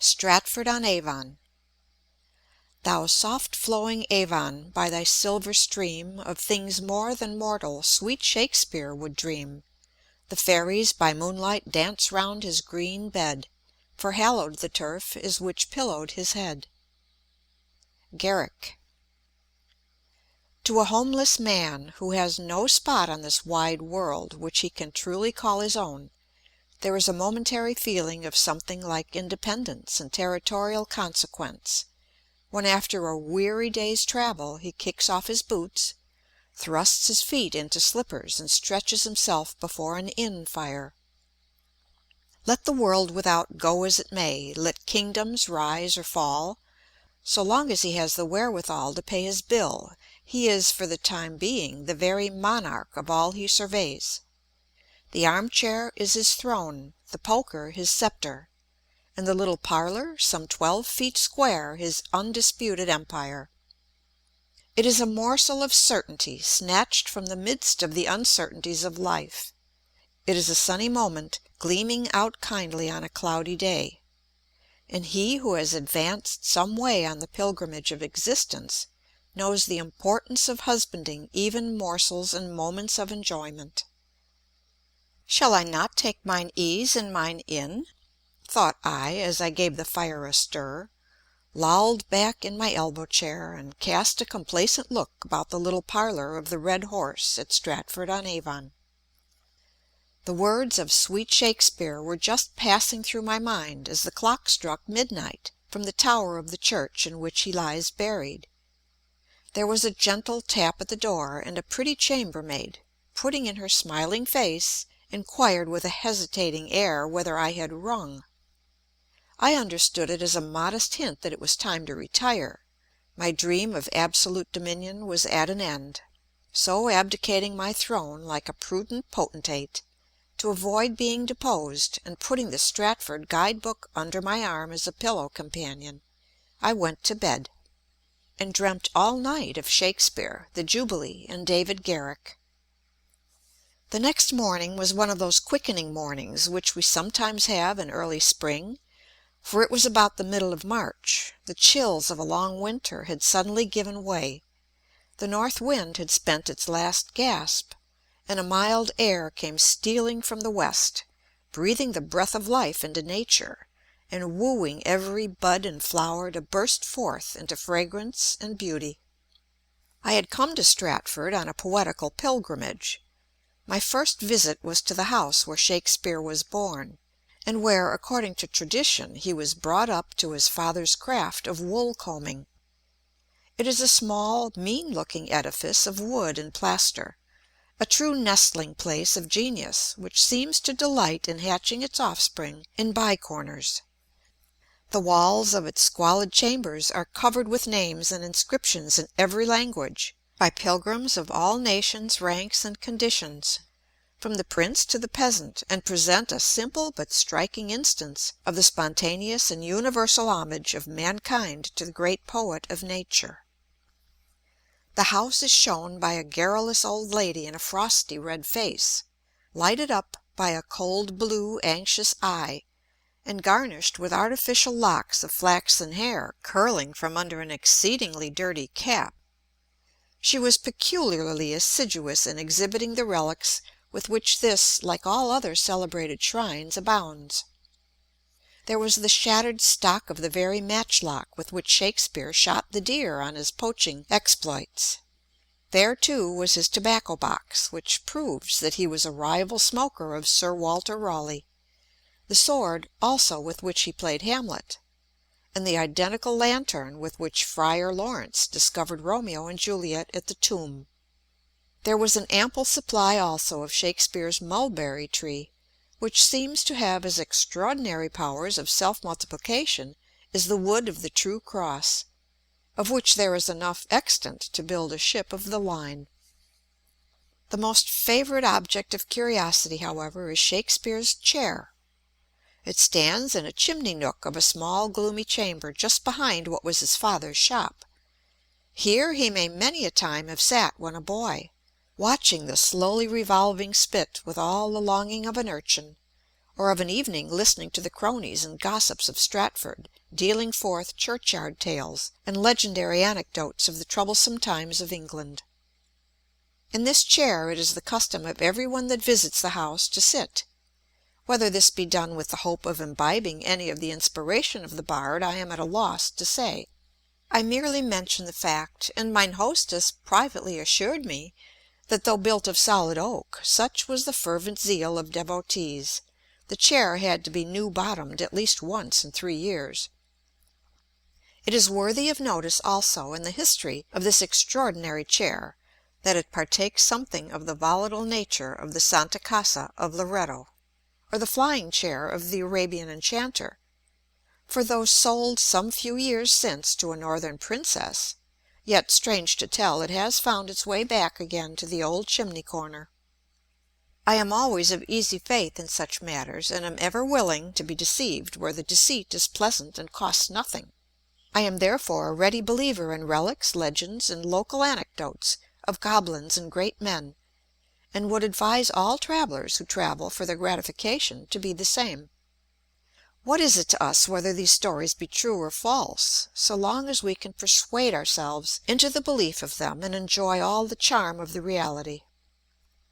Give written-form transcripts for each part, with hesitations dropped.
Stratford-on-Avon. Thou soft-flowing Avon, by thy silver stream Of things more than mortal sweet Shakespeare would dream. The fairies by moonlight dance round his green bed, For hallowed the turf is which pillowed his head. Garrick. To a homeless man, who has no spot on this wide world which he can truly call his own, there is a momentary feeling of something like independence and territorial consequence, when after a weary day's travel he kicks off his boots, thrusts his feet into slippers, and stretches himself before an inn fire. Let the world without go as it may, let kingdoms rise or fall, so long as he has the wherewithal to pay his bill, he is for the time being the very monarch of all he surveys. The armchair is his throne, the poker his sceptre, and the little parlour, some 12 feet square, his undisputed empire. It is a morsel of certainty snatched from the midst of the uncertainties of life. It is a sunny moment gleaming out kindly on a cloudy day. And he who has advanced some way on the pilgrimage of existence knows the importance of husbanding even morsels and moments of enjoyment. "Shall I not take mine ease in mine inn?" thought I, as I gave the fire a stir, lolled back in my elbow chair, and cast a complacent look about the little parlour of the Red Horse at Stratford-on-Avon. The words of sweet Shakespeare were just passing through my mind as the clock struck midnight from the tower of the church in which he lies buried. There was a gentle tap at the door, and a pretty chambermaid, putting in her smiling face, inquired with a hesitating air whether I had rung. I understood it as a modest hint that it was time to retire. My dream of absolute dominion was at an end. So abdicating my throne like a prudent potentate, to avoid being deposed, and putting the Stratford guide-book under my arm as a pillow companion, I went to bed, and dreamt all night of Shakespeare, the Jubilee, and David Garrick. The next morning was one of those quickening mornings which we sometimes have in early spring, for it was about the middle of March. The chills of a long winter had suddenly given way. The north wind had spent its last gasp, and a mild air came stealing from the west, breathing the breath of life into nature, and wooing every bud and flower to burst forth into fragrance and beauty. I had come to Stratford on a poetical pilgrimage. My first visit was to the house where Shakespeare was born, and where, according to tradition, he was brought up to his father's craft of wool-combing. It is a small, mean-looking edifice of wood and plaster, a true nestling place of genius, which seems to delight in hatching its offspring in by-corners. The walls of its squalid chambers are covered with names and inscriptions in every language, by pilgrims of all nations, ranks, and conditions, from the prince to the peasant, and present a simple but striking instance of the spontaneous and universal homage of mankind to the great poet of nature. The house is shown by a garrulous old lady in a frosty red face, lighted up by a cold blue anxious eye, and garnished with artificial locks of flaxen hair curling from under an exceedingly dirty cap. She was peculiarly assiduous in exhibiting the relics with which this, like all other celebrated shrines, abounds. There was the shattered stock of the very matchlock with which Shakespeare shot the deer on his poaching exploits. There, too, was his tobacco-box, which proves that he was a rival smoker of Sir Walter Raleigh, the sword also with which he played Hamlet, and the identical lantern with which Friar Lawrence discovered Romeo and Juliet at the tomb. There was an ample supply also of Shakespeare's mulberry tree, which seems to have as extraordinary powers of self-multiplication as the wood of the true cross, of which there is enough extant to build a ship of the line. The most favourite object of curiosity, however, is Shakespeare's chair. It stands in a chimney-nook of a small gloomy chamber just behind what was his father's shop. Here he may many a time have sat when a boy, watching the slowly revolving spit with all the longing of an urchin, or of an evening listening to the cronies and gossips of Stratford, dealing forth churchyard tales and legendary anecdotes of the troublesome times of England. In this chair it is the custom of every one that visits the house to sit. Whether this be done with the hope of imbibing any of the inspiration of the bard I am at a loss to say. I merely mention the fact, and mine hostess privately assured me that though built of solid oak, such was the fervent zeal of devotees, the chair had to be new bottomed at least once in 3 years. It is worthy of notice also in the history of this extraordinary chair that it partakes something of the volatile nature of the Santa Casa of Loretto, or the flying chair of the Arabian enchanter, for though sold some few years since to a northern princess, yet, strange to tell, it has found its way back again to the old chimney corner. I am always of easy faith in such matters, and am ever willing to be deceived where the deceit is pleasant and costs nothing. I am therefore a ready believer in relics, legends, and local anecdotes of goblins and great men, and would advise all travellers who travel for their gratification to be the same. What is it to us whether these stories be true or false, so long as we can persuade ourselves into the belief of them and enjoy all the charm of the reality?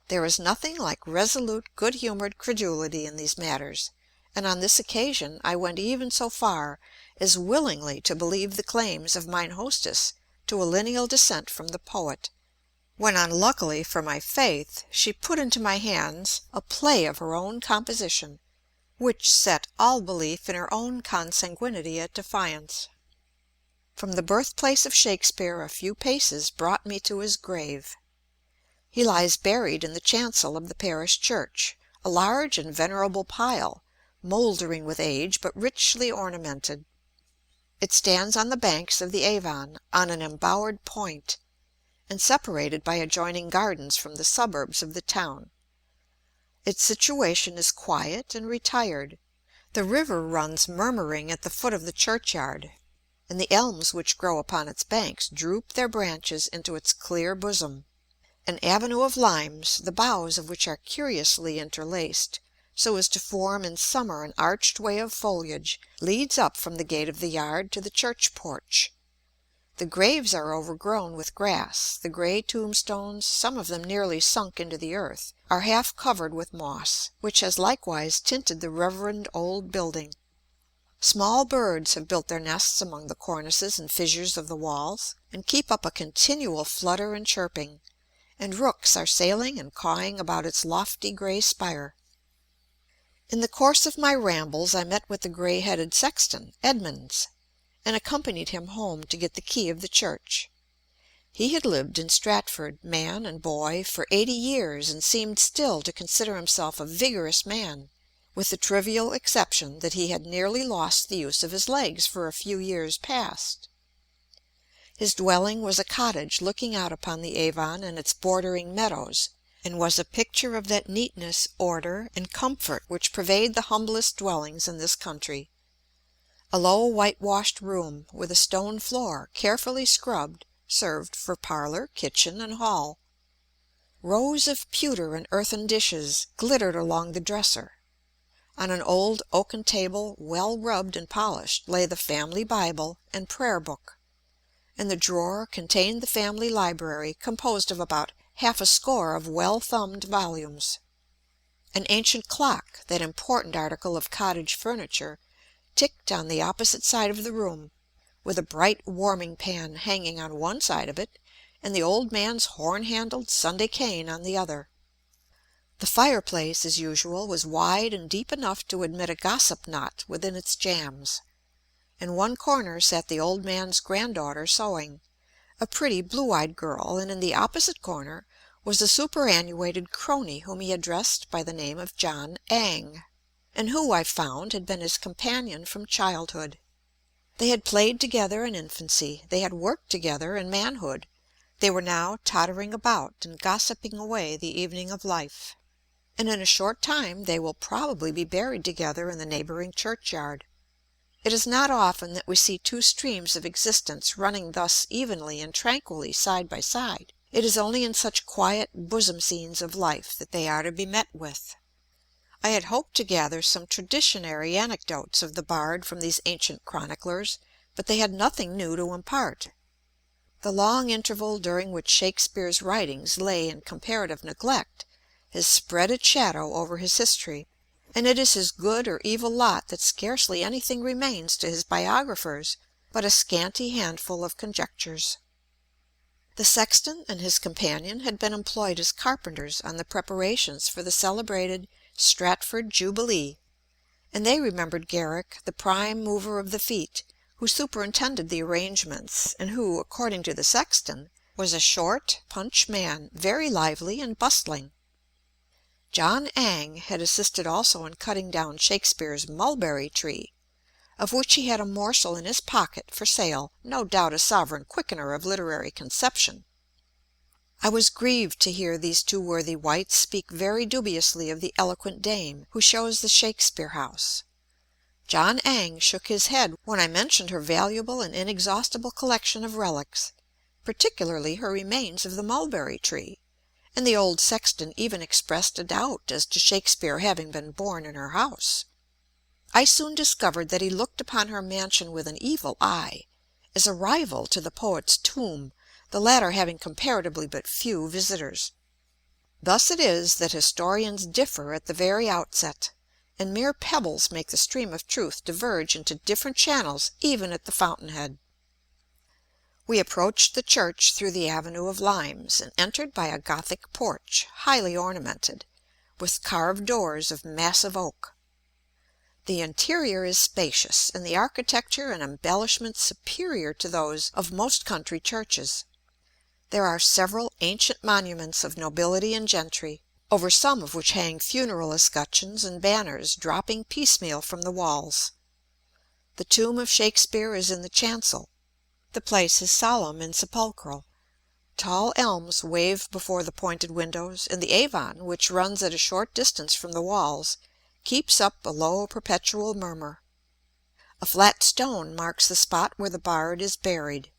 There is nothing like resolute, good-humoured credulity in these matters, and on this occasion I went even so far as willingly to believe the claims of mine hostess to a lineal descent from the poet, when, unluckily for my faith, she put into my hands a play of her own composition, which set all belief in her own consanguinity at defiance. From the birthplace of Shakespeare a few paces brought me to his grave. He lies buried in the chancel of the parish church, a large and venerable pile, mouldering with age but richly ornamented. It stands on the banks of the Avon, on an embowered point, and separated by adjoining gardens from the suburbs of the town. Its situation is quiet and retired. The river runs murmuring at the foot of the churchyard, and the elms which grow upon its banks droop their branches into its clear bosom. An avenue of limes, the boughs of which are curiously interlaced, so as to form in summer an arched way of foliage, leads up from the gate of the yard to the church porch. The graves are overgrown with grass, the grey tombstones, some of them nearly sunk into the earth, are half covered with moss, which has likewise tinted the reverend old building. Small birds have built their nests among the cornices and fissures of the walls, and keep up a continual flutter and chirping, and rooks are sailing and cawing about its lofty grey spire. In the course of my rambles I met with the grey-headed sexton, Edmonds, and accompanied him home to get the key of the church. He had lived in Stratford, man and boy, for 80 years, and seemed still to consider himself a vigorous man, with the trivial exception that he had nearly lost the use of his legs for a few years past. His dwelling was a cottage looking out upon the Avon and its bordering meadows, and was a picture of that neatness, order, and comfort which pervade the humblest dwellings in this country. A low whitewashed room, with a stone floor, carefully scrubbed, served for parlour, kitchen, and hall. Rows of pewter and earthen dishes glittered along the dresser. On an old oaken table, well rubbed and polished, lay the family Bible and prayer book, and the drawer contained the family library, composed of about half a score of well-thumbed volumes. An ancient clock, that important article of cottage furniture, ticked on the opposite side of the room, with a bright warming-pan hanging on one side of it, and the old man's horn-handled Sunday cane on the other. The fireplace, as usual, was wide and deep enough to admit a gossip knot within its jambs. In one corner sat the old man's granddaughter sewing, a pretty blue-eyed girl, and in the opposite corner was a superannuated crony whom he addressed by the name of John Ang, and who, I found, had been his companion from childhood. They had played together in infancy, they had worked together in manhood, they were now tottering about and gossiping away the evening of life, and in a short time they will probably be buried together in the neighbouring churchyard. It is not often that we see two streams of existence running thus evenly and tranquilly side by side. It is only in such quiet bosom scenes of life that they are to be met with. I had hoped to gather some traditionary anecdotes of the bard from these ancient chroniclers, but they had nothing new to impart. The long interval during which Shakespeare's writings lay in comparative neglect has spread its shadow over his history, and it is his good or evil lot that scarcely anything remains to his biographers but a scanty handful of conjectures. The sexton and his companion had been employed as carpenters on the preparations for the celebrated Stratford Jubilee, and they remembered Garrick, the prime mover of the feat, who superintended the arrangements, and who, according to the sexton, was a short, punch man, very lively and bustling. John Ang had assisted also in cutting down Shakespeare's mulberry tree, of which he had a morsel in his pocket for sale, no doubt a sovereign quickener of literary conception. I was grieved to hear these two worthy wights speak very dubiously of the eloquent dame who shows the Shakespeare house. John Ang shook his head when I mentioned her valuable and inexhaustible collection of relics, particularly her remains of the mulberry tree, and the old sexton even expressed a doubt as to Shakespeare having been born in her house. I soon discovered that he looked upon her mansion with an evil eye, as a rival to the poet's tomb, the latter having comparatively but few visitors. Thus it is that historians differ at the very outset, and mere pebbles make the stream of truth diverge into different channels even at the fountainhead. We approached the church through the avenue of limes, and entered by a Gothic porch, highly ornamented, with carved doors of massive oak. The interior is spacious, and the architecture and embellishment superior to those of most country churches. There are several ancient monuments of nobility and gentry, over some of which hang funeral escutcheons and banners dropping piecemeal from the walls. The tomb of Shakespeare is in the chancel. The place is solemn and sepulchral. Tall elms wave before the pointed windows, and the Avon, which runs at a short distance from the walls, keeps up a low perpetual murmur. A flat stone marks the spot where the bard is buried.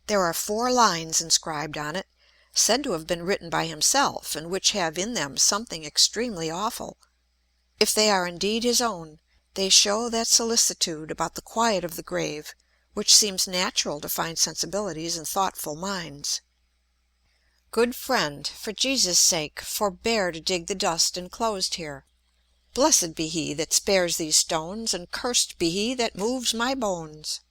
There are 4 lines inscribed on it, said to have been written by himself, and which have in them something extremely awful. If they are indeed his own, they show that solicitude about the quiet of the grave which seems natural to fine sensibilities and thoughtful minds. Good friend, for Jesus' sake, forbear to dig the dust enclosed here. Blessed be he that spares these stones, and cursed be he that moves my bones.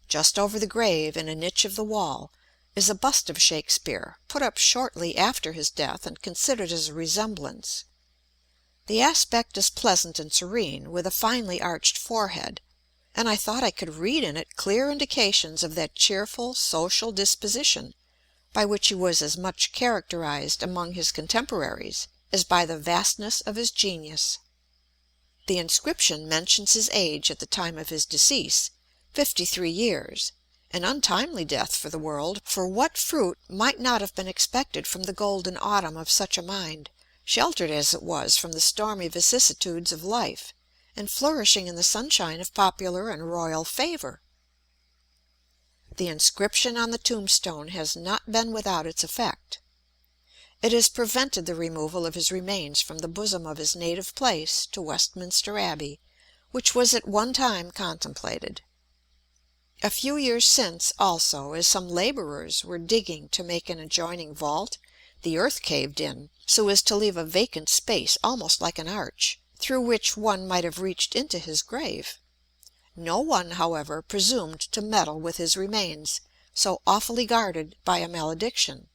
Just over the grave, in a niche of the wall, is a bust of Shakespeare, put up shortly after his death and considered as a resemblance. The aspect is pleasant and serene, with a finely arched forehead, and I thought I could read in it clear indications of that cheerful social disposition by which he was as much characterized among his contemporaries as by the vastness of his genius. The inscription mentions his age at the time of his decease, 53 years, an untimely death for the world, for what fruit might not have been expected from the golden autumn of such a mind, sheltered as it was from the stormy vicissitudes of life, and flourishing in the sunshine of popular and royal favour? The inscription on the tombstone has not been without its effect. It has prevented the removal of his remains from the bosom of his native place to Westminster Abbey, which was at one time contemplated. A few years since, also, as some labourers were digging to make an adjoining vault, the earth caved in, so as to leave a vacant space almost like an arch, through which one might have reached into his grave. No one, however, presumed to meddle with his remains, so awfully guarded by a malediction,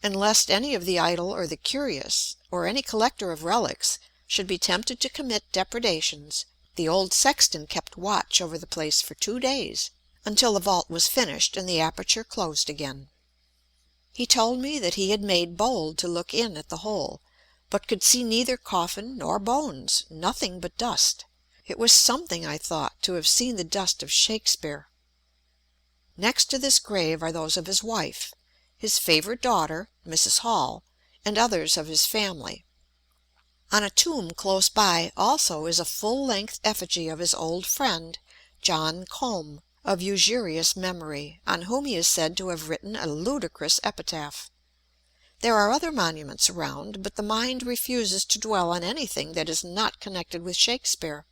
and lest any of the idle or the curious, or any collector of relics, should be tempted to commit depredations, the old sexton kept watch over the place for 2 days, until the vault was finished and the aperture closed again. He told me that he had made bold to look in at the hole, but could see neither coffin nor bones, nothing but dust. It was something, I thought, to have seen the dust of Shakespeare. Next to this grave are those of his wife, his favourite daughter, Mrs. Hall, and others of his family. On a tomb close by also is a full-length effigy of his old friend, John Combe, of usurious memory, on whom he is said to have written a ludicrous epitaph. There are other monuments around, but the mind refuses to dwell on anything that is not connected with Shakespeare.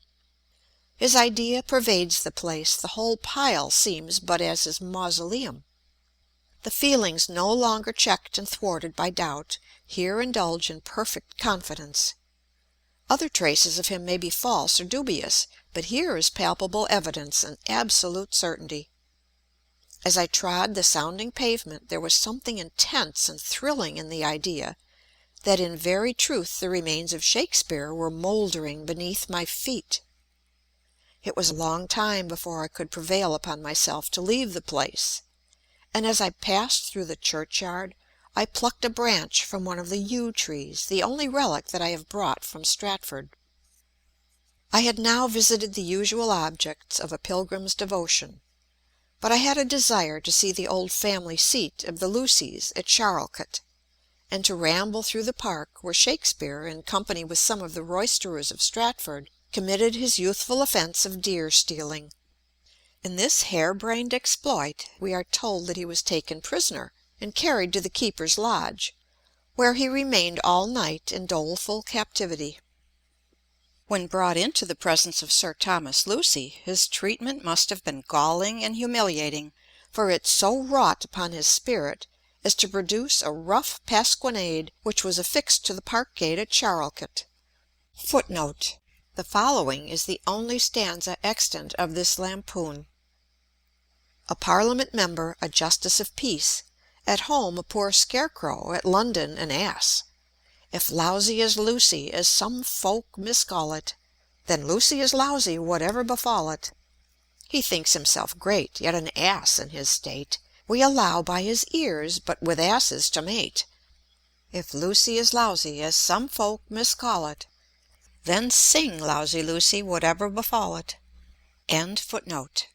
His idea pervades the place, the whole pile seems but as his mausoleum. The feelings no longer checked and thwarted by doubt here indulge in perfect confidence. Other traces of him may be false or dubious, but here is palpable evidence and absolute certainty. As I trod the sounding pavement, there was something intense and thrilling in the idea that in very truth the remains of Shakespeare were mouldering beneath my feet. It was a long time before I could prevail upon myself to leave the place, and as I passed through the churchyard, I plucked a branch from one of the yew trees, the only relic that I have brought from Stratford. I had now visited the usual objects of a pilgrim's devotion, but I had a desire to see the old family seat of the Lucys at Charlecote, and to ramble through the park where Shakespeare, in company with some of the roisterers of Stratford, committed his youthful offence of deer stealing. In this hare-brained exploit we are told that he was taken prisoner and carried to the keeper's lodge, where he remained all night in doleful captivity. When brought into the presence of Sir Thomas Lucy, his treatment must have been galling and humiliating, for it so wrought upon his spirit as to produce a rough pasquinade which was affixed to the park gate at Charlecote. Footnote: the following is the only stanza extant of this lampoon. A Parliament member, a justice of peace, at home a poor scarecrow, at London an ass. If lousy is Lucy, as some folk miscall it, then Lucy is lousy, whatever befall it. He thinks himself great, yet an ass in his state, we allow by his ears, but with asses to mate. If Lucy is lousy, as some folk miscall it, then sing, lousy Lucy, whatever befall it. End footnote.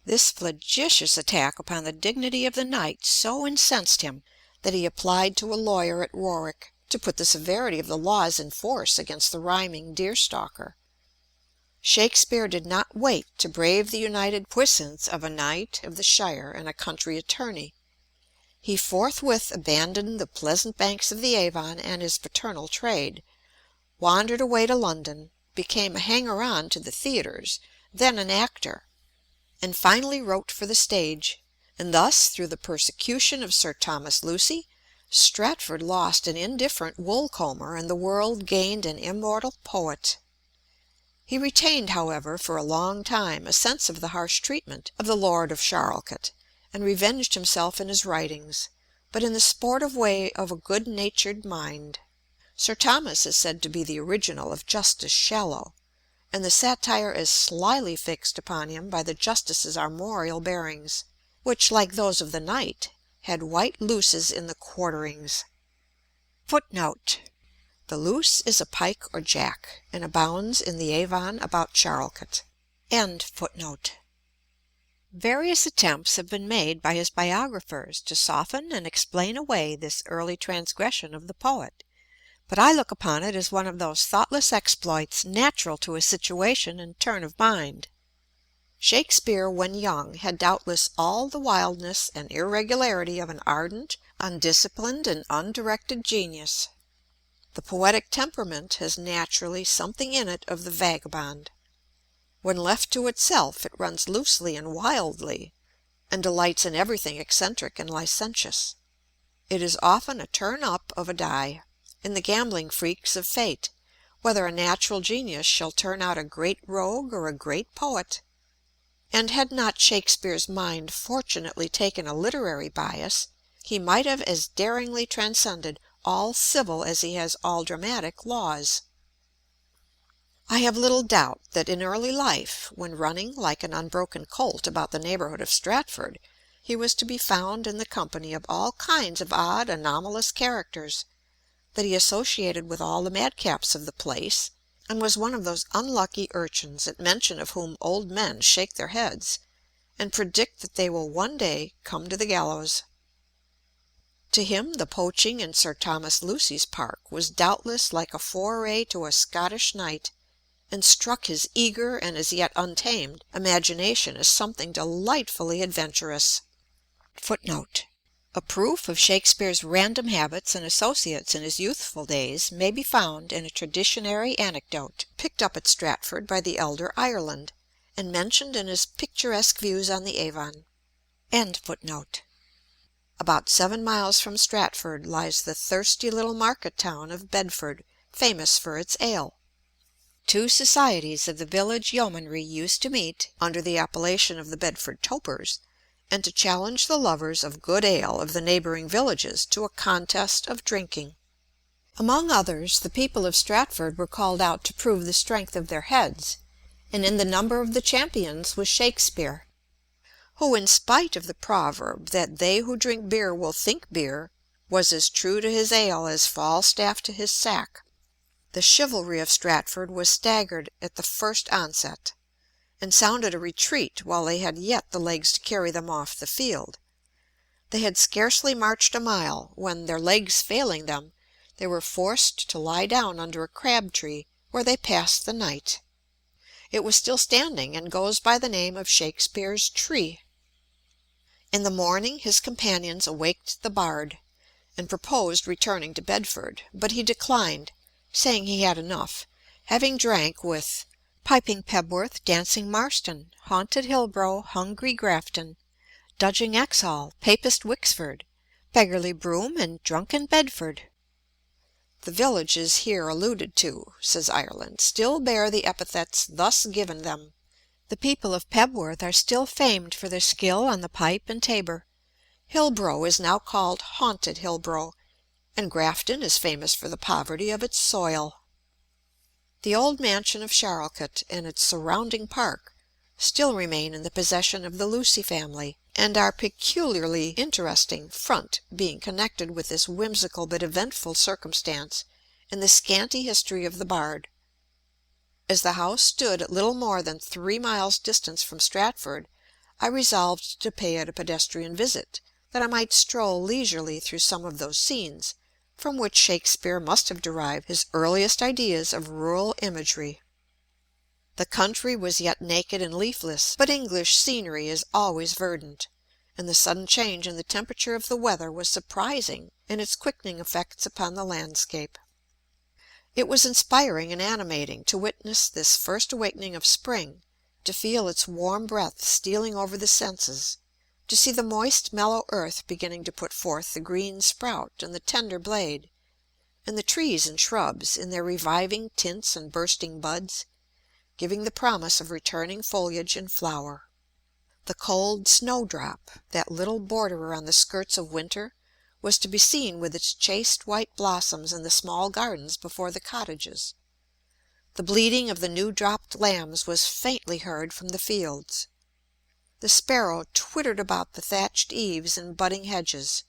This flagitious attack upon the dignity of the knight so incensed him that he applied to a lawyer at Warwick to put the severity of the laws in force against the rhyming deer-stalker. Shakespeare did not wait to brave the united puissance of a knight of the shire and a country attorney. He forthwith abandoned the pleasant banks of the Avon and his paternal trade, wandered away to London, became a hanger-on to the theatres, then an actor, and finally wrote for the stage, and thus, through the persecution of Sir Thomas Lucy, Stratford lost an indifferent wool-comber and the world gained an immortal poet. He retained, however, for a long time a sense of the harsh treatment of the Lord of Charlecote, and revenged himself in his writings, but in the sportive way of a good-natured mind. Sir Thomas is said to be the original of Justice Shallow, and the satire is slyly fixed upon him by the justice's armorial bearings, which, like those of the knight, had white luces in the quarterings. Footnote: the luce is a pike or jack, and abounds in the Avon about Charlecote. End footnote. Various attempts have been made by his biographers to soften and explain away this early transgression of the poet, but I look upon it as one of those thoughtless exploits natural to his situation and turn of mind. Shakespeare, when young, had doubtless all the wildness and irregularity of an ardent, undisciplined, and undirected genius. The poetic temperament has naturally something in it of the vagabond. When left to itself, it runs loosely and wildly, and delights in everything eccentric and licentious. It is often a turn-up of a die, in the gambling freaks of fate, whether a natural genius shall turn out a great rogue or a great poet. And had not Shakespeare's mind fortunately taken a literary bias, he might have as daringly transcended all civil as he has all dramatic laws. I have little doubt that in early life, when running like an unbroken colt about the neighbourhood of Stratford, he was to be found in the company of all kinds of odd anomalous characters, that he associated with all the madcaps of the place, and was one of those unlucky urchins at mention of whom old men shake their heads, and predict that they will one day come to the gallows. To him the poaching in Sir Thomas Lucy's park was doubtless like a foray to a Scottish knight, and struck his eager and as yet untamed imagination as something delightfully adventurous. Footnote: A proof of Shakespeare's random habits and associates in his youthful days may be found in a traditionary anecdote picked up at Stratford by the elder Ireland, and mentioned in his picturesque views on the Avon. About 7 miles from Stratford lies the thirsty little market town of Bedford, famous for its ale. 2 societies of the village yeomanry used to meet under the appellation of the Bedford Topers, and to challenge the lovers of good ale of the neighbouring villages to a contest of drinking. Among others, the people of Stratford were called out to prove the strength of their heads, and in the number of the champions was Shakespeare, who, in spite of the proverb that they who drink beer will think beer, was as true to his ale as Falstaff to his sack. The chivalry of Stratford was staggered at the first onset, and sounded a retreat while they had yet the legs to carry them off the field. They had scarcely marched a mile, when, their legs failing them, they were forced to lie down under a crab tree, where they passed the night. It was still standing, and goes by the name of Shakespeare's tree. In the morning his companions awaked the bard, and proposed returning to Bedford, but he declined, saying he had enough, having drank with "piping Pebworth, dancing Marston, haunted Hilbro', hungry Grafton, dudging Exhall, papist Wixford, beggarly Broome, and drunken Bedford." The villages here alluded to, says Ireland, still bear the epithets thus given them. The people of Pebworth are still famed for their skill on the pipe and tabor. Hilbro' is now called haunted Hilbro', and Grafton is famous for the poverty of its soil. The old mansion of Charlecote and its surrounding park still remain in the possession of the Lucy family, and are peculiarly interesting, front being connected with this whimsical but eventful circumstance in the scanty history of the bard. As the house stood at little more than 3 miles distance from Stratford, I resolved to pay it a pedestrian visit, that I might stroll leisurely through some of those scenes, from which Shakespeare must have derived his earliest ideas of rural imagery. The country was yet naked and leafless, but English scenery is always verdant, and the sudden change in the temperature of the weather was surprising in its quickening effects upon the landscape. It was inspiring and animating to witness this first awakening of spring, to feel its warm breath stealing over the senses, to see the moist, mellow earth beginning to put forth the green sprout and the tender blade, and the trees and shrubs, in their reviving tints and bursting buds, giving the promise of returning foliage and flower. The cold snowdrop, that little borderer on the skirts of winter, was to be seen with its chaste white blossoms in the small gardens before the cottages. The bleating of the new-dropped lambs was faintly heard from the fields. The sparrow twittered about the thatched eaves and budding hedges.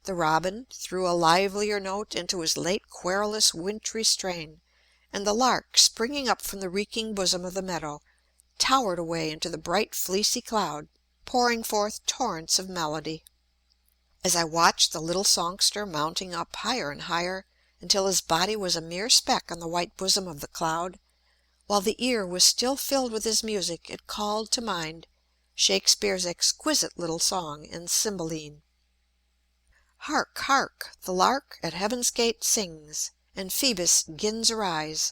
The robin threw a livelier note into his late querulous wintry strain, and the lark, springing up from the reeking bosom of the meadow, towered away into the bright fleecy cloud, pouring forth torrents of melody. As I watched the little songster mounting up higher and higher, until his body was a mere speck on the white bosom of the cloud, while the ear was still filled with his music, it called to mind Shakespeare's exquisite little song in Cymbeline: "Hark, hark! the lark at heaven's gate sings, And Phoebus 'gins arise,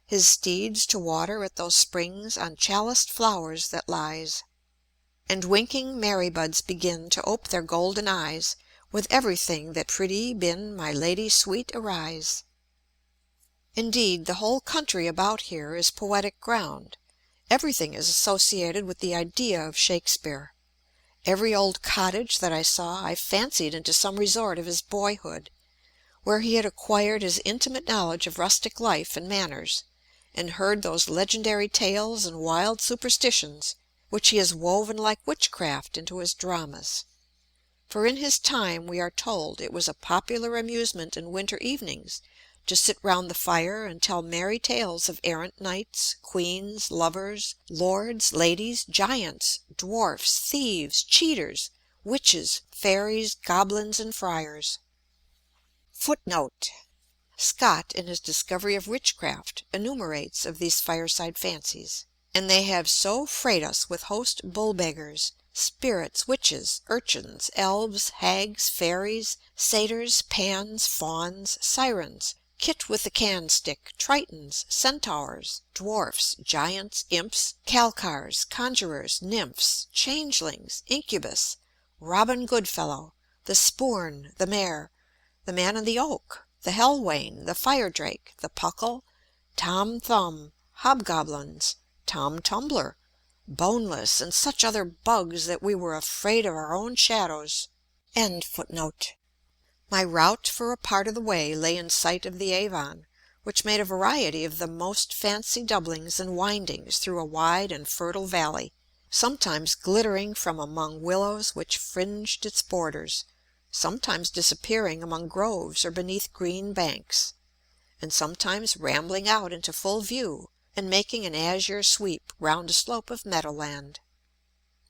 His steeds to water at those springs On chaliced flowers that lies. And winking Mary buds begin To ope their golden eyes, With everything that pretty bin My lady sweet arise." Indeed, the whole country about here is poetic ground. Everything is associated with the idea of Shakespeare. Every old cottage that I saw I fancied into some resort of his boyhood, where he had acquired his intimate knowledge of rustic life and manners, and heard those legendary tales and wild superstitions which he has woven like witchcraft into his dramas. For in his time, we are told, it was a popular amusement in winter evenings to sit round the fire and tell merry tales of errant knights, queens, lovers, lords, ladies, giants, dwarfs, thieves, cheaters, witches, fairies, goblins, and friars. Scott, in his Discovery of Witchcraft, enumerates of these fireside fancies, and they have so frayed us with host bull-beggars, spirits, witches, urchins, elves, hags, fairies, satyrs, pans, fauns, sirens, Kit with the candstick, tritons, centaurs, dwarfs, giants, imps, calcars, conjurers, nymphs, changelings, incubus, Robin Goodfellow, the spoorn, the mare, the man in the oak, the hellwain, the firedrake, the puckle, Tom Thumb, hobgoblins, Tom Tumbler, boneless, and such other bugs that we were afraid of our own shadows. My route for a part of the way lay in sight of the Avon, which made a variety of the most fancy doublings and windings through a wide and fertile valley, sometimes glittering from among willows which fringed its borders, sometimes disappearing among groves or beneath green banks, and sometimes rambling out into full view and making an azure sweep round a slope of meadowland.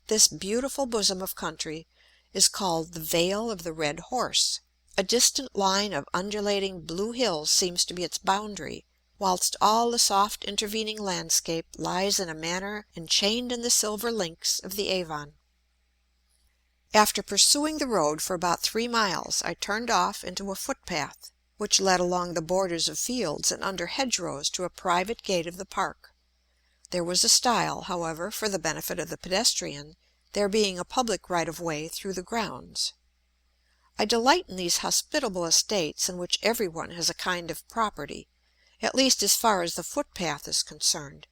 This beautiful bosom of country is called the Vale of the Red Horse. A distant line of undulating blue hills seems to be its boundary, whilst all the soft intervening landscape lies in a manner enchained in the silver links of the Avon. After pursuing the road for about 3 miles, I turned off into a footpath, which led along the borders of fields and under hedgerows to a private gate of the park. There was a stile, however, for the benefit of the pedestrian, there being a public right-of-way through the grounds. I delight in these hospitable estates in which every one has a kind of property, at least as far as the footpath is concerned.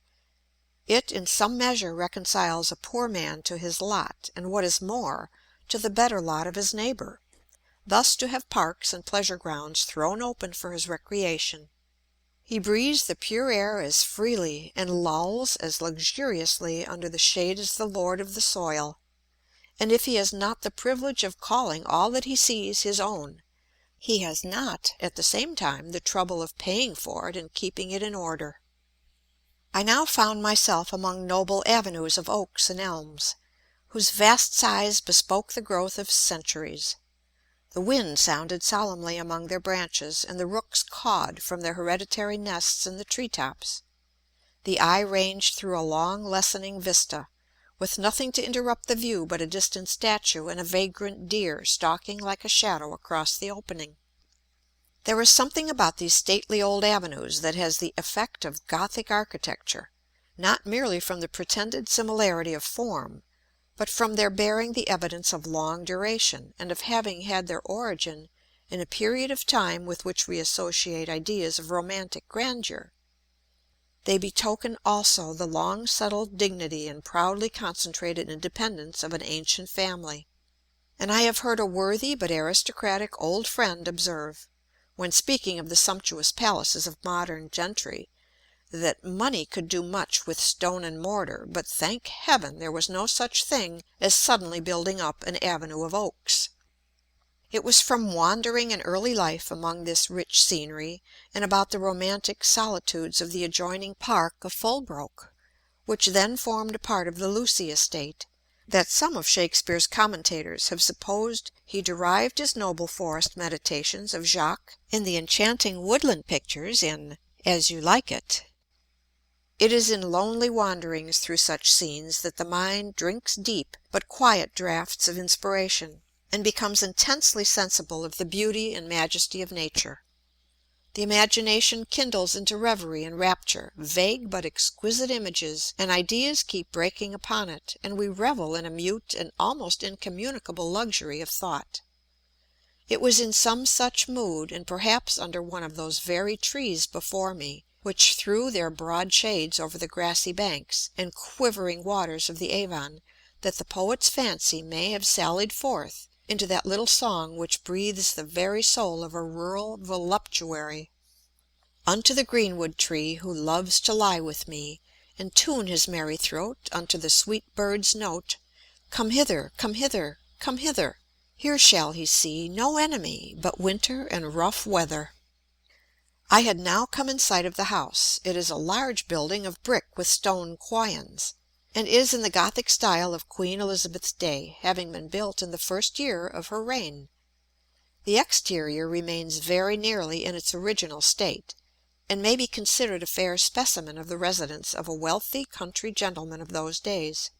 It in some measure reconciles a poor man to his lot, and what is more, to the better lot of his neighbour, thus to have parks and pleasure grounds thrown open for his recreation. He breathes the pure air as freely, and lolls as luxuriously under the shade as the lord of the soil. And if he has not the privilege of calling all that he sees his own, he has not at the same time the trouble of paying for it and keeping it in order. I now found myself among noble avenues of oaks and elms, whose vast size bespoke the growth of centuries. The wind sounded solemnly among their branches, and the rooks cawed from their hereditary nests in the tree-tops. The eye ranged through a long lessening vista, with nothing to interrupt the view but a distant statue and a vagrant deer stalking like a shadow across the opening. There is something about these stately old avenues that has the effect of Gothic architecture, not merely from the pretended similarity of form, but from their bearing the evidence of long duration, and of having had their origin in a period of time with which we associate ideas of romantic grandeur. They betoken also the long settled dignity and proudly concentrated independence of an ancient family. And I have heard a worthy but aristocratic old friend observe, when speaking of the sumptuous palaces of modern gentry, that money could do much with stone and mortar, but thank Heaven there was no such thing as suddenly building up an avenue of oaks. It was from wandering in early life among this rich scenery, and about the romantic solitudes of the adjoining park of Fulbrook, which then formed a part of the Lucy estate, that some of Shakespeare's commentators have supposed he derived his noble forest meditations of Jacques in the enchanting woodland pictures in As You Like It. It is in lonely wanderings through such scenes that the mind drinks deep but quiet draughts of inspiration, and becomes intensely sensible of the beauty and majesty of nature. The imagination kindles into reverie and rapture, vague but exquisite images and ideas keep breaking upon it, and we revel in a mute and almost incommunicable luxury of thought. It was in some such mood, and perhaps under one of those very trees before me, which threw their broad shades over the grassy banks and quivering waters of the Avon, that the poet's fancy may have sallied forth into that little song which breathes the very soul of a rural voluptuary. Unto the greenwood tree who loves to lie with me, and tune his merry throat unto the sweet bird's note, come hither, come hither, come hither, here shall he see no enemy but winter and rough weather. I had now come in sight of the house. It is a large building of brick with stone quoins, and is in the Gothic style of Queen Elizabeth's day, having been built in the first year of her reign. The exterior remains very nearly in its original state, and may be considered a fair specimen of the residence of a wealthy country gentleman of those days.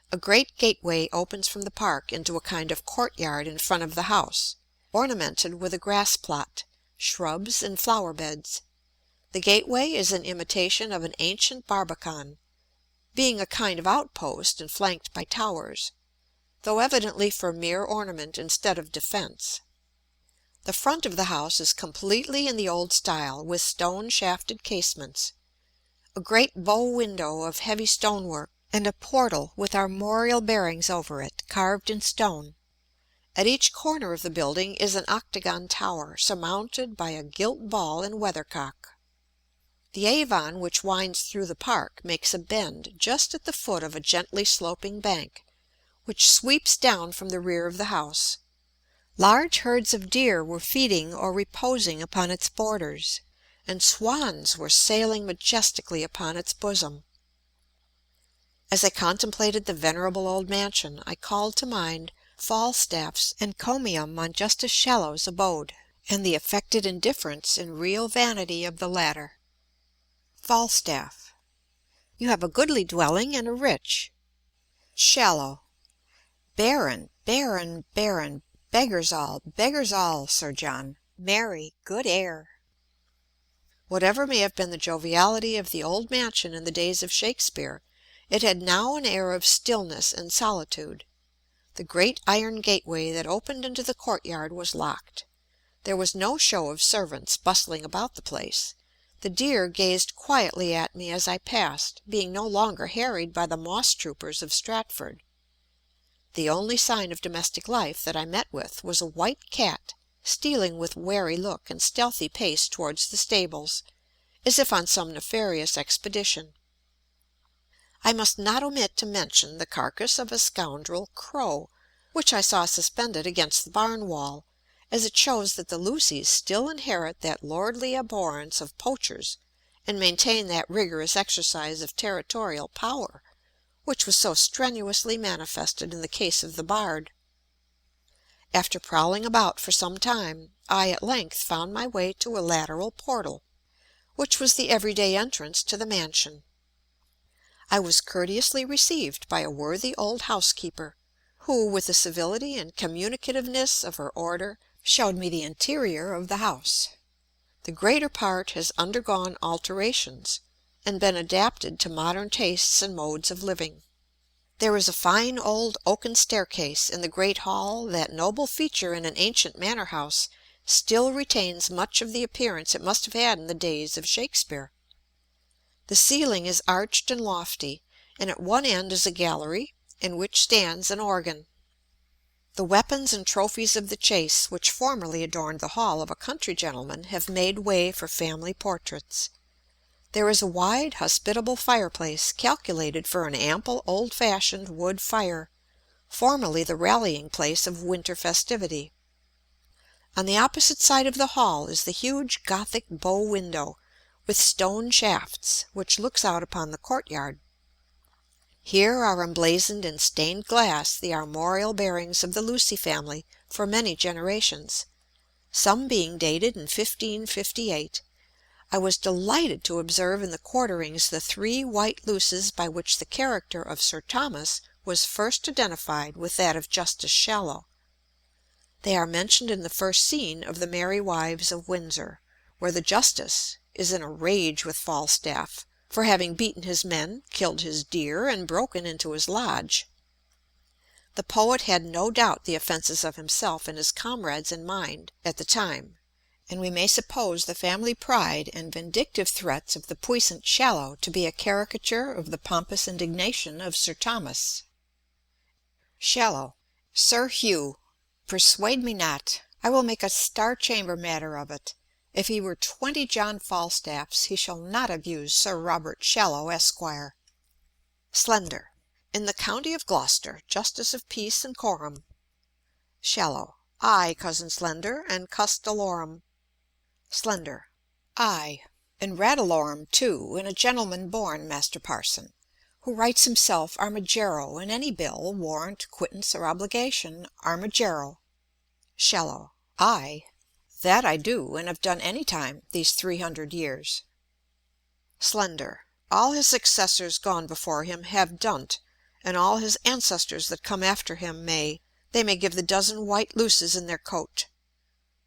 A great gateway opens from the park into a kind of courtyard in front of the house, ornamented with a grass plot, shrubs, and flower beds. The gateway is in imitation of an ancient barbican, being a kind of outpost and flanked by towers, though evidently for mere ornament instead of defence. The front of the house is completely in the old style, with stone-shafted casements, a great bow window of heavy stonework, and a portal with armorial bearings over it, carved in stone. At each corner of the building is an octagon tower, surmounted by a gilt ball and weathercock. The Avon which winds through the park makes a bend just at the foot of a gently sloping bank, which sweeps down from the rear of the house. Large herds of deer were feeding or reposing upon its borders, and swans were sailing majestically upon its bosom. As I contemplated the venerable old mansion, I called to mind Falstaff's encomium on Justice Shallow's abode, and the affected indifference and real vanity of the latter. Falstaff. You have a goodly dwelling and a rich. Shallow. Baron, baron, baron, beggars all, Sir John. Marry, good air. Whatever may have been the joviality of the old mansion in the days of Shakespeare, it had now an air of stillness and solitude. The great iron gateway that opened into the courtyard was locked. There was no show of servants bustling about the place. The deer gazed quietly at me as I passed, being no longer harried by the moss-troopers of Stratford. The only sign of domestic life that I met with was a white cat stealing with wary look and stealthy pace towards the stables, as if on some nefarious expedition. I must not omit to mention the carcass of a scoundrel crow, which I saw suspended against the barn wall, as it shows that the Lucys still inherit that lordly abhorrence of poachers, and maintain that rigorous exercise of territorial power, which was so strenuously manifested in the case of the bard. After prowling about for some time, I at length found my way to a lateral portal, which was the everyday entrance to the mansion. I was courteously received by a worthy old housekeeper, who, with the civility and communicativeness of her order, showed me the interior of the house. The greater part has undergone alterations, and been adapted to modern tastes and modes of living. There is a fine old oaken staircase in the great hall. That noble feature in an ancient manor house still retains much of the appearance it must have had in the days of Shakespeare. The ceiling is arched and lofty, and at one end is a gallery, in which stands an organ. The weapons and trophies of the chase, which formerly adorned the hall of a country gentleman, have made way for family portraits. There is a wide, hospitable fireplace, calculated for an ample, old-fashioned wood fire, formerly the rallying place of winter festivity. On the opposite side of the hall is the huge Gothic bow window, with stone shafts, which looks out upon the courtyard. Here are emblazoned in stained glass the armorial bearings of the Lucy family for many generations, some being dated in 1558. I was delighted to observe in the quarterings the 3 white luces by which the character of Sir Thomas was first identified with that of Justice Shallow. They are mentioned in the first scene of The Merry Wives of Windsor, where the justice is in a rage with Falstaff for having beaten his men, killed his deer, and broken into his lodge. The poet had no doubt the offences of himself and his comrades in mind at the time, and we may suppose the family pride and vindictive threats of the puissant Shallow to be a caricature of the pompous indignation of Sir Thomas. Shallow. Sir Hugh, persuade me not. I will make a Star Chamber matter of it. If he were 20 John Falstaffs, he shall not abuse Sir Robert Shallow, Esquire. Slender. In the county of Gloucester, justice of peace and quorum. Shallow. Ay, cousin Slender, and Custalorum. Slender. Ay, and Radalorum too, and a gentleman born, Master Parson, who writes himself Armigero in any bill, warrant, quittance, or obligation, Armigero. Shallow. Ay, that I do, and have done any time these 300 years. Slender. All his successors gone before him have done't, and all his ancestors that come after him they may give the dozen white luces in their coat.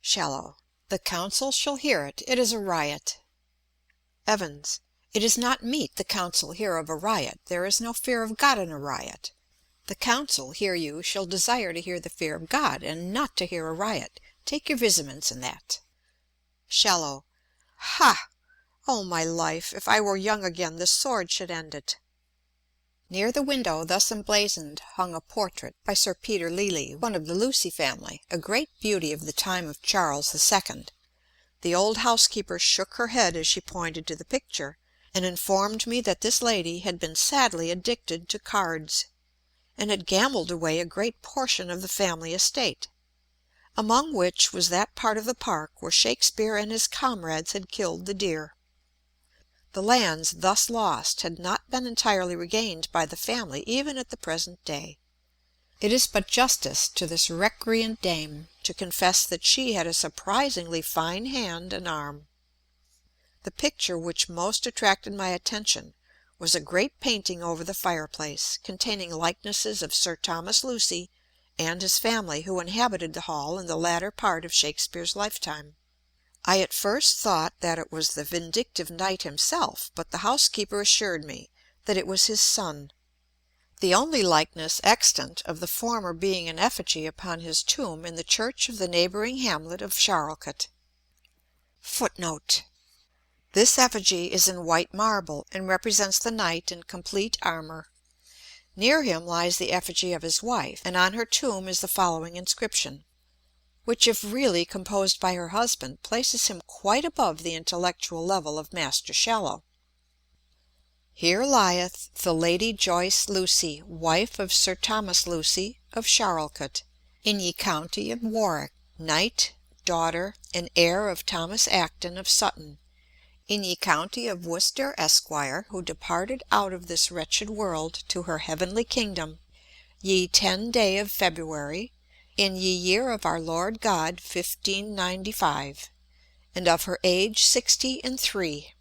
Shallow. The council shall hear it. It is a riot. Evans. It is not meet the council hear of a riot. There is no fear of God in a riot. The council, hear you, shall desire to hear the fear of God, and not to hear a riot. Take your vizaments in that. Shallow. Ha! O my life, if I were young again, the sword should end it. Near the window thus emblazoned hung a portrait by Sir Peter Lely, one of the Lucy family, a great beauty of the time of Charles II. The old housekeeper shook her head as she pointed to the picture, and informed me that this lady had been sadly addicted to cards, and had gambled away a great portion of the family estate, among which was that part of the park where Shakespeare and his comrades had killed the deer. The lands thus lost had not been entirely regained by the family even at the present day. It is but justice to this recreant dame to confess that she had a surprisingly fine hand and arm. The picture which most attracted my attention was a great painting over the fireplace, containing likenesses of Sir Thomas Lucy and his family, who inhabited the hall in the latter part of Shakespeare's lifetime. I at first thought that it was the vindictive knight himself, but the housekeeper assured me that it was his son, the only likeness extant of the former being an effigy upon his tomb in the church of the neighbouring hamlet of Charlecote. This effigy is in white marble, and represents the knight in complete armour. Near him lies the effigy of his wife, and on her tomb is the following inscription, which, if really composed by her husband, places him quite above the intellectual level of Master Shallow. Here lieth the Lady Joyce Lucy, wife of Sir Thomas Lucy of Charlecote, in ye county of Warwick, knight, daughter, and heir of Thomas Acton of Sutton, in ye county of Worcester, Esquire, who departed out of this wretched world to her heavenly kingdom, ye 10 day of February, in ye year of our Lord God 1595, and of her age 63.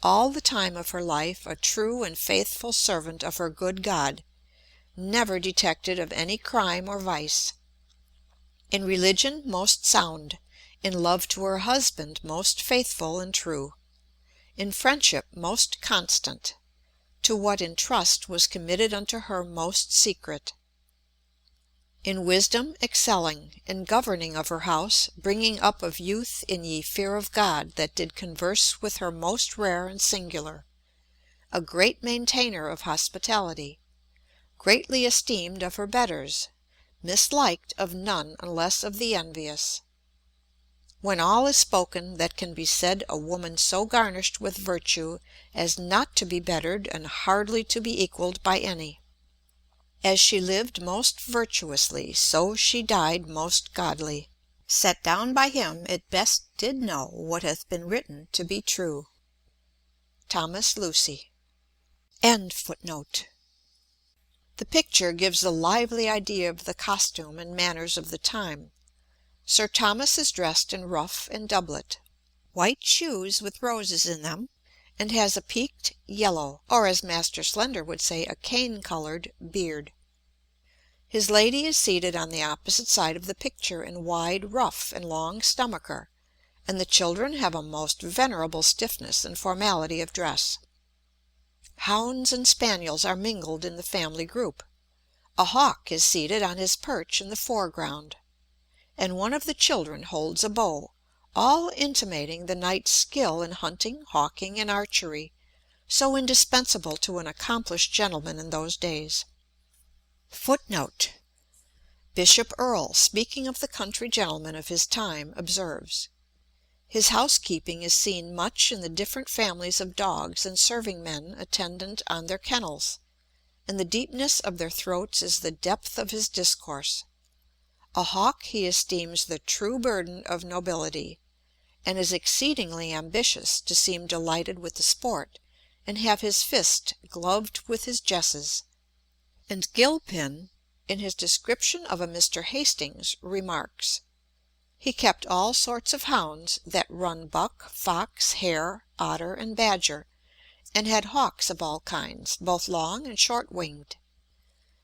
All the time of her life a true and faithful servant of her good God, never detected of any crime or vice. In religion most sound, in love to her husband most faithful and true, in friendship most constant, to what in trust was committed unto her most secret, in wisdom excelling, in governing of her house, bringing up of youth in ye fear of God, that did converse with her most rare and singular, a great maintainer of hospitality, greatly esteemed of her betters, misliked of none unless of the envious. When all is spoken that can be said, a woman so garnished with virtue as not to be bettered and hardly to be equalled by any. As she lived most virtuously, so she died most godly. Set down by him it best did know what hath been written to be true. Thomas Lucy. The picture gives a lively idea of the costume and manners of the time. Sir Thomas is dressed in ruff and doublet, white shoes with roses in them, and has a peaked yellow, or as Master Slender would say, a cane-coloured beard. His lady is seated on the opposite side of the picture in wide ruff and long stomacher, and the children have a most venerable stiffness and formality of dress. Hounds and spaniels are mingled in the family group. A hawk is seated on his perch in the foreground, and one of the children holds a bow, all intimating the knight's skill in hunting, hawking, and archery, so indispensable to an accomplished gentleman in those days. Bishop Earle, speaking of the country gentlemen of his time, observes, "His housekeeping is seen much in the different families of dogs and serving men attendant on their kennels, and the deepness of their throats is the depth of his discourse. A hawk he esteems the true burden of nobility, and is exceedingly ambitious to seem delighted with the sport, and have his fist gloved with his jesses." And Gilpin, in his description of a Mr. Hastings, remarks, "He kept all sorts of hounds that run buck, fox, hare, otter, and badger, and had hawks of all kinds, both long and short-winged.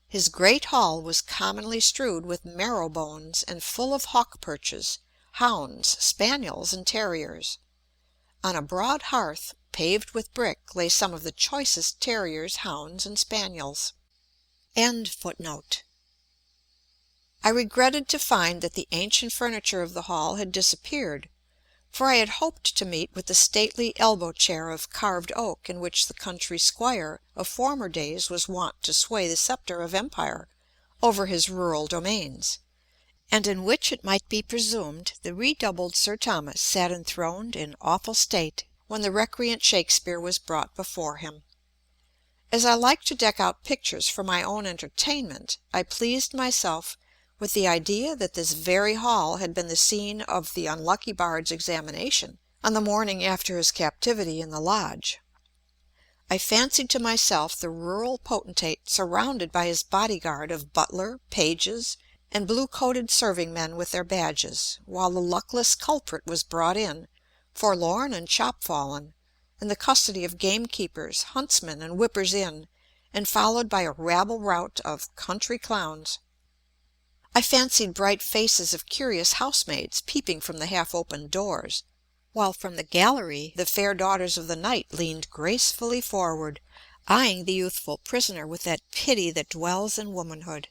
His great hall was commonly strewed with marrow bones and full of hawk perches, hounds, spaniels, and terriers. On a broad hearth, paved with brick, lay some of the choicest terriers, hounds, and spaniels. I regretted to find that the ancient furniture of the hall had disappeared, for I had hoped to meet with the stately elbow-chair of carved oak in which the country squire of former days was wont to sway the sceptre of empire over his rural domains, and in which it might be presumed the redoubled Sir Thomas sat enthroned in awful state when the recreant Shakespeare was brought before him. As I liked to deck out pictures for my own entertainment, I pleased myself with the idea that this very hall had been the scene of the unlucky bard's examination on the morning after his captivity in the lodge. I fancied to myself the rural potentate surrounded by his bodyguard of butler, pages, and blue-coated serving-men with their badges, while the luckless culprit was brought in, forlorn and chop-fallen, in the custody of gamekeepers, huntsmen, and whippers-in, and followed by a rabble-rout of country clowns. I fancied bright faces of curious housemaids peeping from the half-opened doors, while from the gallery the fair daughters of the night leaned gracefully forward, eyeing the youthful prisoner with that pity that dwells in womanhood.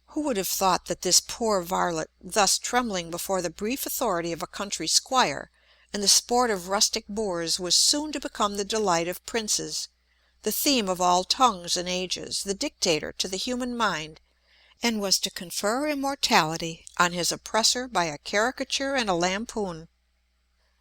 Who would have thought that this poor varlet, thus trembling before the brief authority of a country squire and the sport of rustic boors, was soon to become the delight of princes, the theme of all tongues and ages, the dictator to the human mind, and was to confer immortality on his oppressor by a caricature and a lampoon?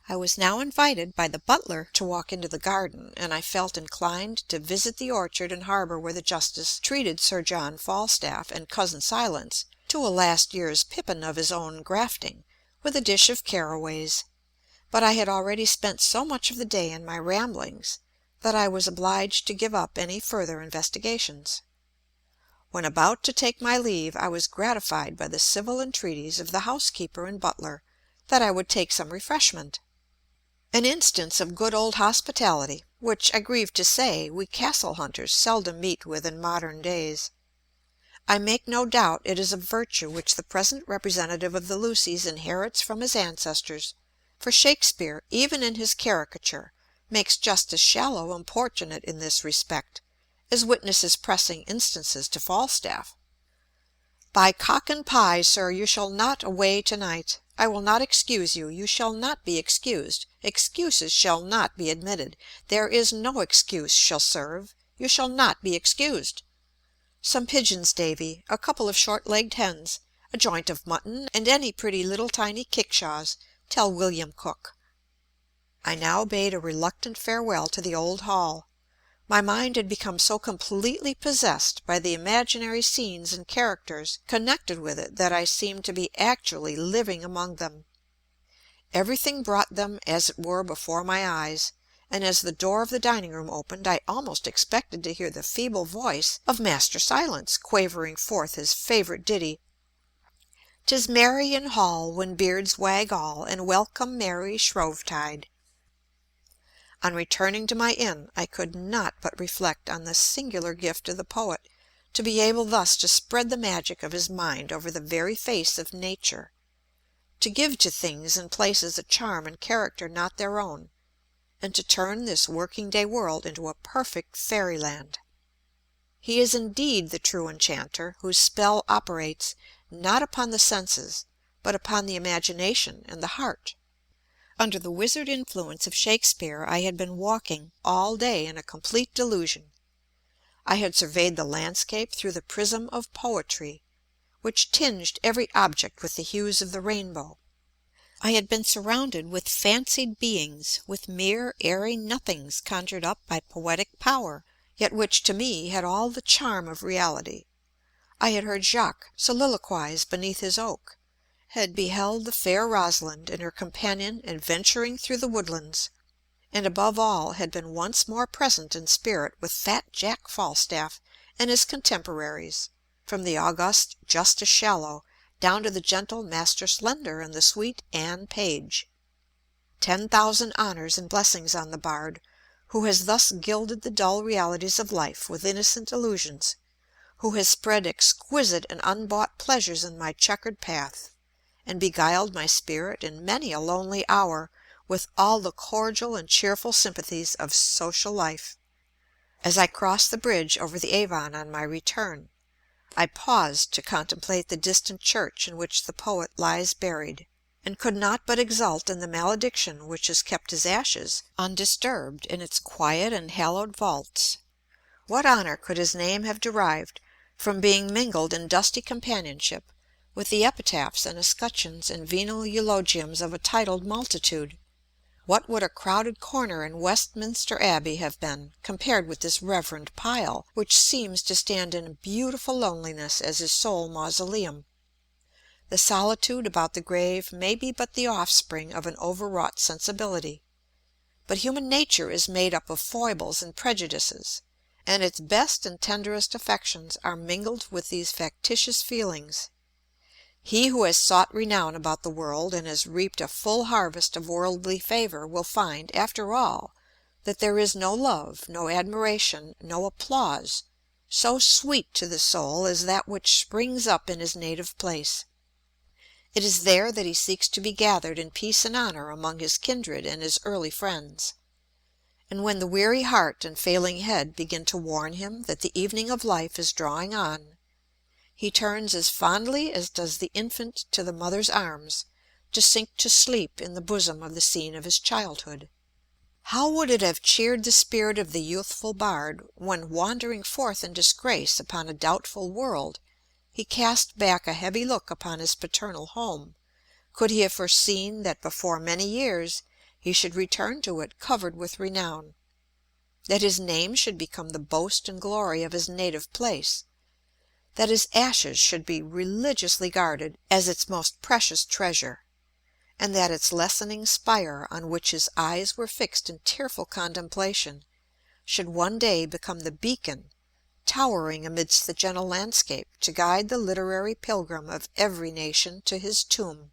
I was now invited by the butler to walk into the garden, and I felt inclined to visit the orchard and harbour where the justice treated Sir John Falstaff and cousin Silence to a last year's pippin of his own grafting, with a dish of caraways. But I had already spent so much of the day in my ramblings, that I was obliged to give up any further investigations. When about to take my leave, I was gratified by the civil entreaties of the housekeeper and butler that I would take some refreshment. An instance of good old hospitality, which, I grieve to say, we castle hunters seldom meet with in modern days. I make no doubt it is a virtue which the present representative of the Lucys inherits from his ancestors, for Shakespeare, even in his caricature, makes Justice Shallow importunate in this respect, as witness his pressing instances to Falstaff. "By cock and pie, sir, you shall not away to-night. I will not excuse you. You shall not be excused. Excuses shall not be admitted. There is no excuse shall serve. You shall not be excused. Some pigeons, Davy, a couple of short-legged hens, a joint of mutton, and any pretty little tiny kickshaws. Tell William Cook." I now bade a reluctant farewell to the old hall. My mind had become so completely possessed by the imaginary scenes and characters connected with it that I seemed to be actually living among them. Everything brought them as it were before my eyes, and as the door of the dining-room opened, I almost expected to hear the feeble voice of Master Silence quavering forth his favourite ditty: "'Tis merry in hall when beards wag all, and welcome merry Shrovetide." On returning to my inn, I could not but reflect on the singular gift of the poet to be able thus to spread the magic of his mind over the very face of nature, to give to things and places a charm and character not their own, and to turn this working-day world into a perfect fairyland. He is indeed the true enchanter, whose spell operates, not upon the senses, but upon the imagination and the heart. Under the wizard influence of Shakespeare I had been walking all day in a complete delusion. I had surveyed the landscape through the prism of poetry, which tinged every object with the hues of the rainbow. I had been surrounded with fancied beings, with mere airy nothings conjured up by poetic power, yet which to me had all the charm of reality. I had heard Jacques soliloquize beneath his oak, had beheld the fair Rosalind and her companion adventuring through the woodlands, and above all had been once more present in spirit with fat Jack Falstaff and his contemporaries, from the august Justice Shallow down to the gentle Master Slender and the sweet Anne Page. 10,000 honours and blessings on the bard, who has thus gilded the dull realities of life with innocent illusions, who has spread exquisite and unbought pleasures in my checkered path, and beguiled my spirit in many a lonely hour with all the cordial and cheerful sympathies of social life. As I crossed the bridge over the Avon on my return, I paused to contemplate the distant church in which the poet lies buried, and could not but exult in the malediction which has kept his ashes undisturbed in its quiet and hallowed vaults. What honour could his name have derived from being mingled in dusty companionship with the epitaphs and escutcheons and venal eulogiums of a titled multitude? What would a crowded corner in Westminster Abbey have been, compared with this reverend pile, which seems to stand in beautiful loneliness as his sole mausoleum? The solitude about the grave may be but the offspring of an overwrought sensibility, but human nature is made up of foibles and prejudices, and its best and tenderest affections are mingled with these factitious feelings. He who has sought renown about the world and has reaped a full harvest of worldly favour will find, after all, that there is no love, no admiration, no applause, so sweet to the soul as that which springs up in his native place. It is there that he seeks to be gathered in peace and honour among his kindred and his early friends. And when the weary heart and failing head begin to warn him that the evening of life is drawing on, he turns as fondly as does the infant to the mother's arms, to sink to sleep in the bosom of the scene of his childhood. How would it have cheered the spirit of the youthful bard when, wandering forth in disgrace upon a doubtful world, he cast back a heavy look upon his paternal home, could he have foreseen that before many years he should return to it covered with renown, that his name should become the boast and glory of his native place, that his ashes should be religiously guarded as its most precious treasure, and that its lessening spire, on which his eyes were fixed in tearful contemplation, should one day become the beacon, towering amidst the gentle landscape, to guide the literary pilgrim of every nation to his tomb.